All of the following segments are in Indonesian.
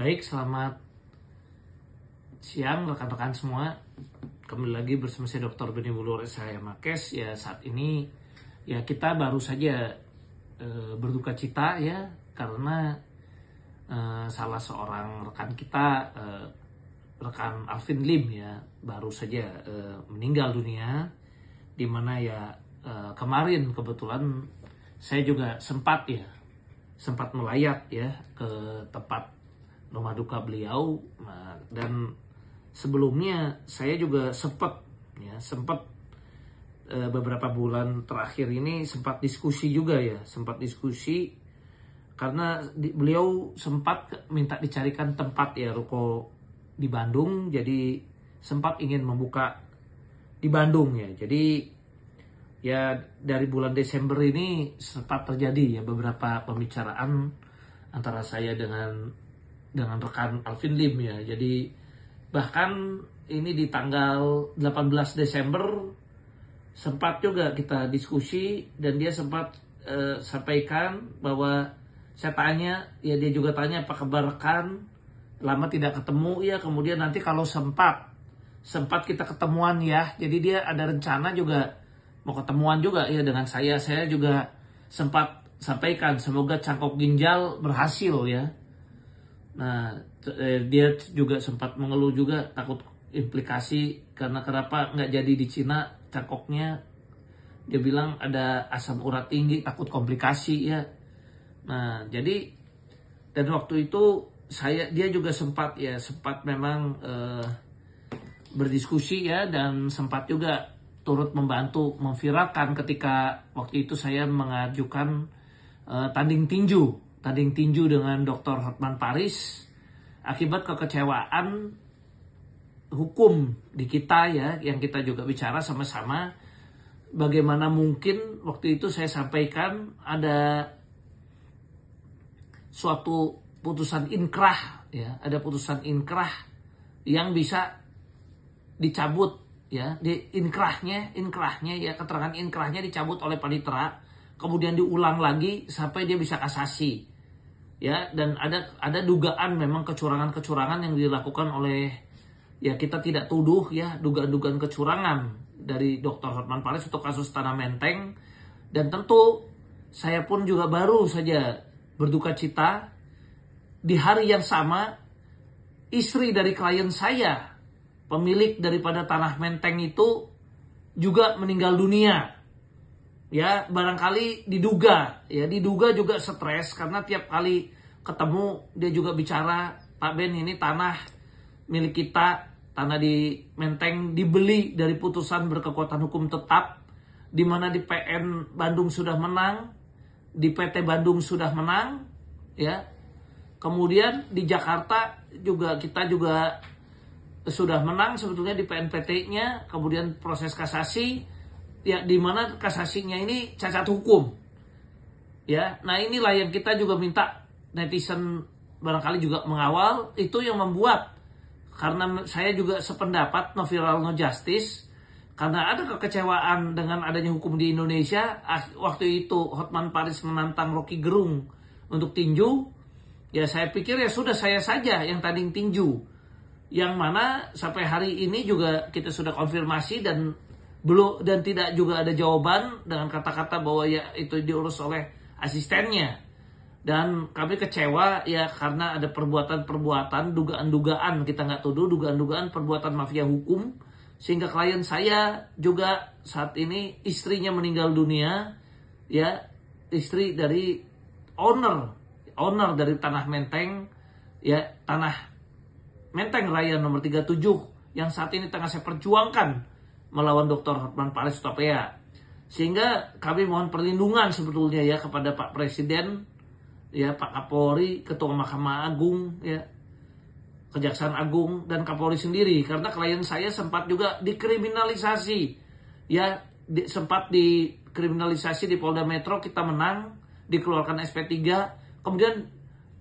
Baik, selamat siang rekan-rekan semua. Kembali lagi bersama saya Dr. Beni Bulur saya Makes. Ya, saat ini ya kita baru saja berduka cita ya karena salah seorang rekan kita, rekan Alvin Lim ya, baru saja meninggal dunia. Dimana ya kemarin kebetulan saya juga sempat melayat ya ke tempat rumah duka beliau. Dan sebelumnya saya juga sempat beberapa bulan terakhir ini sempat diskusi karena beliau sempat minta dicarikan tempat ya ruko di Bandung, jadi sempat ingin membuka di Bandung ya. Jadi ya dari bulan Desember ini sempat terjadi ya beberapa pembicaraan antara saya dengan rekan Alvin Lim ya. Jadi bahkan ini di tanggal 18 Desember sempat juga kita diskusi dan dia sempat sampaikan bahwa saya tanya ya, dia juga tanya apa kabar rekan, lama tidak ketemu ya, kemudian nanti kalau sempat kita ketemuan ya. Jadi dia ada rencana juga mau ketemuan juga ya dengan saya juga sempat sampaikan semoga cangkok ginjal berhasil ya. Nah, dia juga sempat mengeluh juga takut implikasi karena kenapa nggak jadi di Cina cangkoknya. Dia bilang ada asam urat tinggi, takut komplikasi ya. Nah, jadi dan waktu itu dia juga sempat memang berdiskusi ya, dan sempat juga turut membantu memviralkan ketika waktu itu saya mengajukan tanding tinju dengan Dr. Hotman Paris akibat kekecewaan hukum di kita ya, yang kita juga bicara sama-sama bagaimana mungkin waktu itu saya sampaikan ada suatu putusan inkrah ya, ada putusan inkrah yang bisa dicabut ya, di inkrahnya ya, keterangan inkrahnya dicabut oleh panitera, kemudian diulang lagi sampai dia bisa kasasi ya. Dan ada dugaan memang kecurangan yang dilakukan oleh ya, kita tidak tuduh ya, dugaan kecurangan dari Dr. Hotman Paris untuk kasus Tanah Menteng. Dan tentu saya pun juga baru saja berduka cita di hari yang sama istri dari klien saya, pemilik daripada Tanah Menteng itu juga meninggal dunia. Ya, barangkali diduga juga stres karena tiap kali ketemu dia juga bicara, Pak Ben, ini tanah milik kita, tanah di Menteng dibeli dari putusan berkekuatan hukum tetap, di mana di PN Bandung sudah menang, di PT Bandung sudah menang ya. Kemudian di Jakarta juga kita juga sudah menang sebetulnya di PNPT-nya, kemudian proses kasasi ya, di mana kasasinya ini cacat hukum ya. Nah, inilah yang kita juga minta netizen barangkali juga mengawal, itu yang membuat, karena saya juga sependapat no viral no justice, karena ada kekecewaan dengan adanya hukum di Indonesia. Waktu itu Hotman Paris menantang Rocky Gerung untuk tinju ya, saya pikir ya sudah saya saja yang tanding tinju, yang mana sampai hari ini juga kita sudah konfirmasi dan tidak juga ada jawaban dengan kata-kata bahwa ya itu diurus oleh asistennya. Dan kami kecewa ya karena ada perbuatan-perbuatan, dugaan-dugaan, kita nggak tuduh, dugaan-dugaan perbuatan mafia hukum, sehingga klien saya juga saat ini istrinya meninggal dunia ya, istri dari owner dari Tanah Menteng ya, Tanah Menteng Raya nomor 37 yang saat ini tengah saya perjuangkan melawan Dr. Hotman Paris Hutapea. Sehingga kami mohon perlindungan sebetulnya ya kepada Pak Presiden ya, Pak Kapolri, Ketua Mahkamah Agung ya, Kejaksaan Agung, dan Kapolri sendiri, karena klien saya sempat juga dikriminalisasi ya, sempat dikriminalisasi di Polda Metro, kita menang, dikeluarkan SP3, kemudian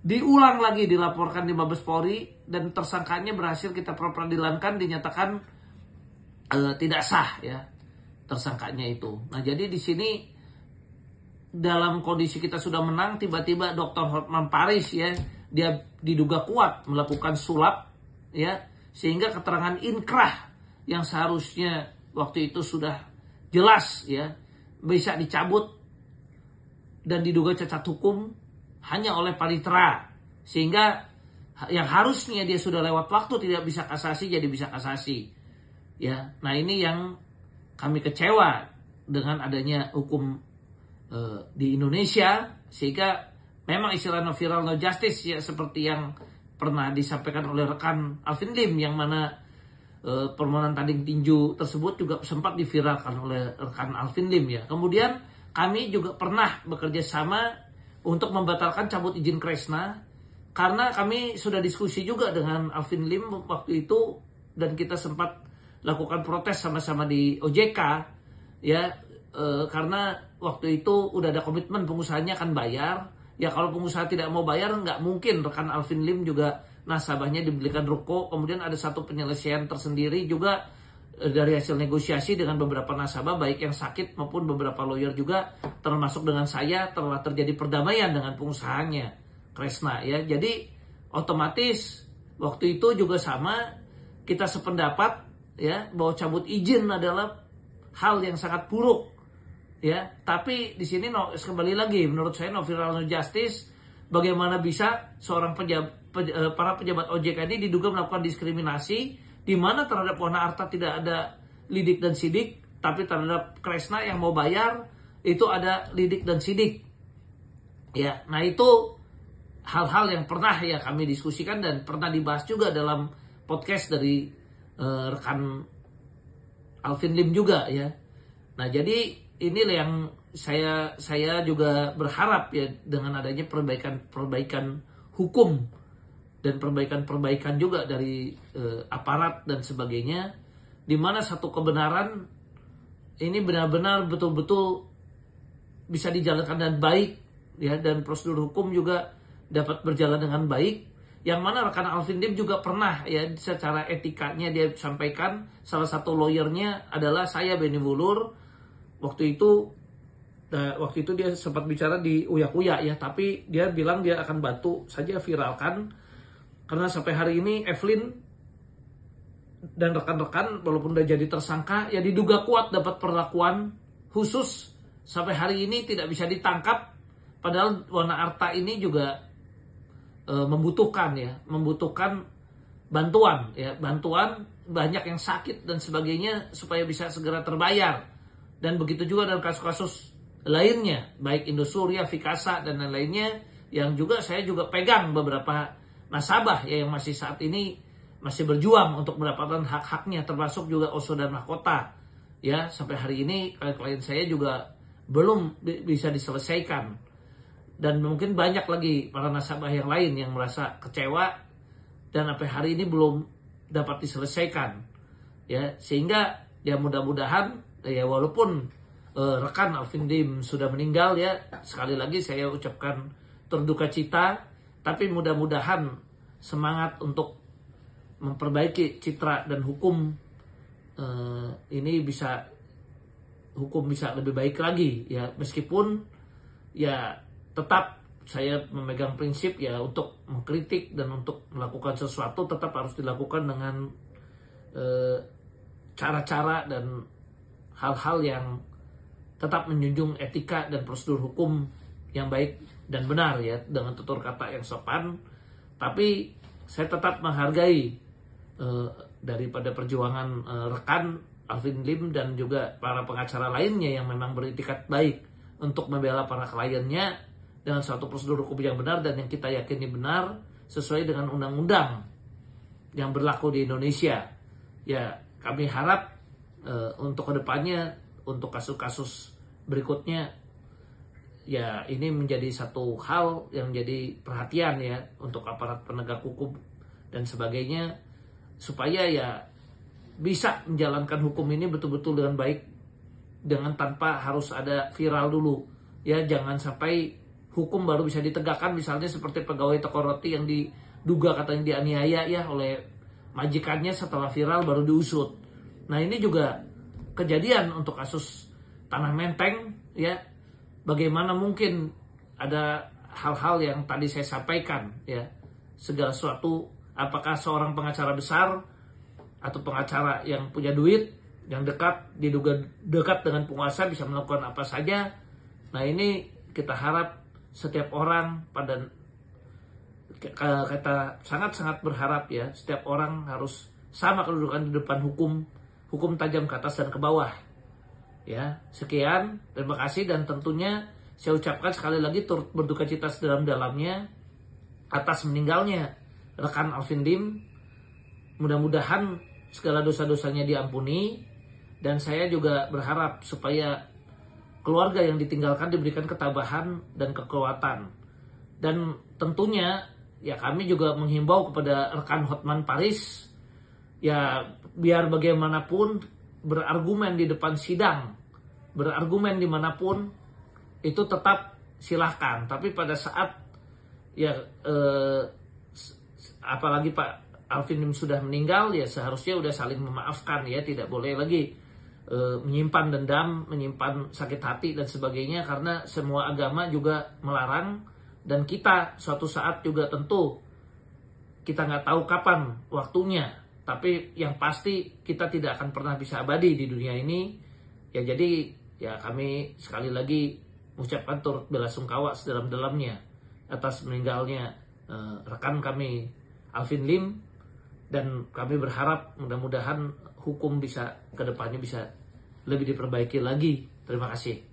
diulang lagi dilaporkan di Mabes Polri, dan tersangkanya berhasil kita peradilankan, dinyatakan tidak sah ya tersangkanya itu. Nah, jadi di sini dalam kondisi kita sudah menang, tiba-tiba Dr. Hotman Paris ya dia diduga kuat melakukan sulap, ya, sehingga keterangan inkrah yang seharusnya waktu itu sudah jelas, ya, bisa dicabut dan diduga cacat hukum hanya oleh panitera, sehingga yang harusnya dia sudah lewat waktu tidak bisa kasasi jadi bisa kasasi, ya. Nah, ini yang kami kecewa dengan adanya hukum di Indonesia, sehingga memang istilah no viral no justice, ya, seperti yang pernah disampaikan oleh rekan Alvin Lim, yang mana permohonan tanding tinju tersebut juga sempat diviralkan oleh rekan Alvin Lim, ya. Kemudian kami juga pernah bekerja sama untuk membatalkan cabut izin Kresna, karena kami sudah diskusi juga dengan Alvin Lim waktu itu, dan kita sempat lakukan protes sama-sama di OJK, ya, karena waktu itu udah ada komitmen pengusahanya akan bayar. Ya, kalau pengusaha tidak mau bayar, nggak mungkin rekan Alvin Lim juga nasabahnya dibelikan ruko. Kemudian ada satu penyelesaian tersendiri juga dari hasil negosiasi dengan beberapa nasabah, baik yang sakit maupun beberapa lawyer juga, termasuk dengan saya, telah terjadi perdamaian dengan pengusahanya Kresna, ya. Jadi otomatis waktu itu juga sama, kita sependapat, ya, bahwa cabut izin adalah hal yang sangat buruk, ya. Tapi di sini kembali lagi, menurut saya no viral no justice. Bagaimana bisa seorang para pejabat OJK ini diduga melakukan diskriminasi, di mana terhadap Wana Arta tidak ada lidik dan sidik, tapi terhadap Kresna yang mau bayar itu ada lidik dan sidik, ya. Nah, itu hal-hal yang pernah, ya, kami diskusikan dan pernah dibahas juga dalam podcast dari rekan Alvin Lim juga, ya. Nah, jadi inilah yang saya juga berharap, ya, dengan adanya perbaikan hukum dan perbaikan juga dari aparat dan sebagainya, di mana satu kebenaran ini benar-benar betul-betul bisa dijalankan dengan baik, ya, dan prosedur hukum juga dapat berjalan dengan baik. Yang mana rekan Alvin Lim juga pernah, ya, secara etikanya dia sampaikan, salah satu lawyernya adalah saya, Benny Wulur. Waktu itu dia sempat bicara di Uyak-Uyak, ya, tapi dia bilang dia akan bantu saja viralkan, karena sampai hari ini Evelyn dan rekan-rekan walaupun udah jadi tersangka, ya, diduga kuat dapat perlakuan khusus, sampai hari ini tidak bisa ditangkap, padahal Wana Arta ini juga membutuhkan bantuan, ya, bantuan, banyak yang sakit dan sebagainya supaya bisa segera terbayar. Dan begitu juga dalam kasus-kasus lainnya, baik Indosuria, Vikasa dan lain-lainnya, yang juga saya juga pegang beberapa nasabah, ya, yang masih saat ini masih berjuang untuk mendapatkan hak-haknya, termasuk juga Oso dan Mahkota, ya. Sampai hari ini klien saya juga belum bisa diselesaikan. Dan mungkin banyak lagi para nasabah yang lain yang merasa kecewa dan sampai hari ini belum dapat diselesaikan, ya. Sehingga, ya, mudah-mudahan, ya, walaupun rekan Alvin Lim sudah meninggal, ya, sekali lagi saya ucapkan berduka cita, tapi mudah-mudahan semangat untuk memperbaiki citra dan hukum ini bisa lebih baik lagi, ya. Meskipun, ya, tetap saya memegang prinsip, ya, untuk mengkritik dan untuk melakukan sesuatu tetap harus dilakukan dengan cara-cara dan hal-hal yang tetap menjunjung etika dan prosedur hukum yang baik dan benar, ya, dengan tutur kata yang sopan. Tapi saya tetap menghargai daripada perjuangan rekan Alvin Lim dan juga para pengacara lainnya yang memang beritikat baik untuk membela para kliennya dengan suatu prosedur hukum yang benar dan yang kita yakini benar sesuai dengan undang-undang yang berlaku di Indonesia. Ya, kami harap untuk kedepannya, untuk kasus-kasus berikutnya, ya, ini menjadi satu hal yang jadi perhatian, ya, untuk aparat penegak hukum dan sebagainya, supaya, ya, bisa menjalankan hukum ini betul-betul dengan baik, dengan tanpa harus ada viral dulu, ya. Jangan sampai hukum baru bisa ditegakkan, misalnya seperti pegawai toko roti yang diduga katanya dianiaya, ya, oleh majikannya, setelah viral baru diusut. Nah, ini juga kejadian untuk kasus Tanah Menteng, ya. Bagaimana mungkin ada hal-hal yang tadi saya sampaikan, ya, segala sesuatu, apakah seorang pengacara besar atau pengacara yang punya duit, yang diduga dekat dengan penguasa bisa melakukan apa saja. Nah ini kita harap setiap orang kita sangat-sangat berharap ya, setiap orang harus sama kedudukan di depan hukum tajam ke atas dan ke bawah. Ya, sekian, terima kasih, dan tentunya saya ucapkan sekali lagi turut berduka cita sedalam-dalamnya atas meninggalnya rekan Alvin Lim. Mudah-mudahan segala dosa-dosanya diampuni, dan saya juga berharap supaya keluarga yang ditinggalkan diberikan ketabahan dan kekuatan. Dan tentunya ya kami juga menghimbau kepada rekan Hotman Paris, ya biar bagaimanapun berargumen di depan sidang, berargumen dimanapun itu tetap silahkan. Tapi pada saat ya apalagi Pak Alvin Lim sudah meninggal, ya seharusnya udah saling memaafkan ya, tidak boleh lagi menyimpan dendam, menyimpan sakit hati dan sebagainya, karena semua agama juga melarang. Dan kita suatu saat juga tentu kita nggak tahu kapan waktunya, tapi yang pasti kita tidak akan pernah bisa abadi di dunia ini ya. Jadi ya kami sekali lagi mengucapkan turut belasungkawa sedalam-dalamnya atas meninggalnya rekan kami Alvin Lim, dan kami berharap mudah-mudahan hukum bisa kedepannya bisa lebih diperbaiki lagi. Terima kasih.